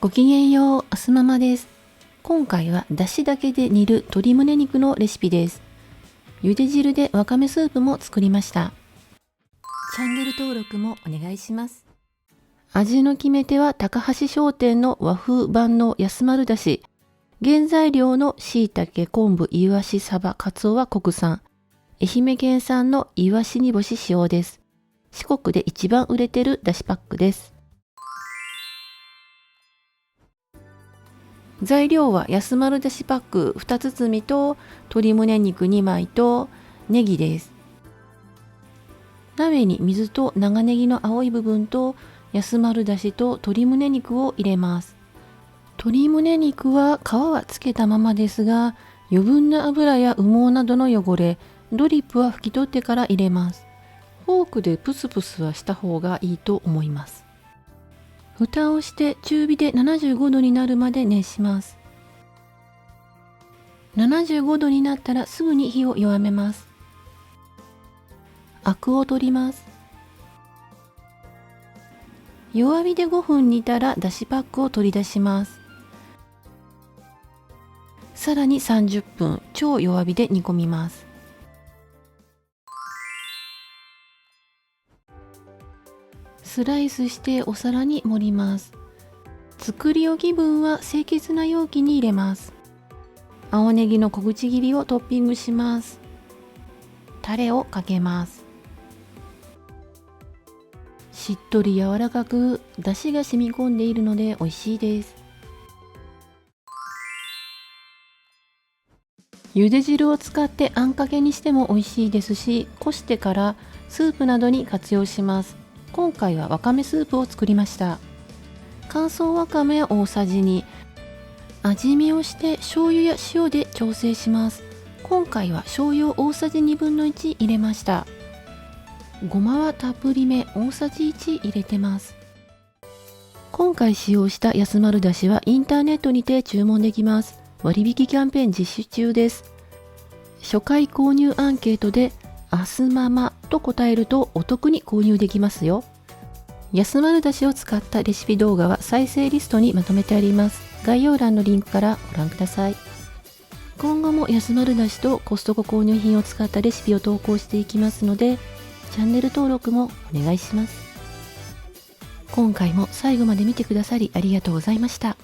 ごきげんよう、あすママです。今回はだしだけで煮る鶏胸肉のレシピです。茹で汁でわかめスープも作りました。チャンネル登録もお願いします。味の決め手は高橋商店の和風万能安丸だし。原材料の椎茸、昆布、イワシ、サバ、カツオは国産。愛媛県産のイワシ煮干し使用です。四国で一番売れてるだしパックです。材料は安丸だしパック2包みと鶏胸肉2枚とネギです。鍋に水と長ネギの青い部分と安丸だしと鶏胸肉を入れます。鶏胸肉は皮はつけたままですが、余分な油や羽毛などの汚れ、ドリップは拭き取ってから入れます。フォークでプスプスはした方がいいと思います。蓋をして中火で75度になるまで熱します。75度になったらすぐに火を弱めます。アクを取ります。弱火で5分煮たらだしパックを取り出します。さらに30分超弱火で煮込みます。スライスしてお皿に盛ります。作り置き分は清潔な容器に入れます。青ネギの小口切りをトッピングします。タレをかけます。しっとり柔らかく、だしが染み込んでいるので美味しいです。茹で汁を使ってあんかけにしても美味しいですし、こしてからスープなどに活用します。今回はわかめスープを作りました。乾燥わかめ大さじ2、味見をして醤油や塩で調整します。今回は醤油を大さじ1/2入れました。ごまはたっぷりめ大さじ1入れてます。今回使用した安丸だしはインターネットにて注文できます。割引キャンペーン実施中です。初回購入アンケートであすママと答えるとお得に購入できますよ。安丸だしを使ったレシピ動画は再生リストにまとめてあります。概要欄のリンクからご覧ください。今後も安丸だしとコストコ購入品を使ったレシピを投稿していきますので、チャンネル登録もお願いします。今回も最後まで見てくださりありがとうございました。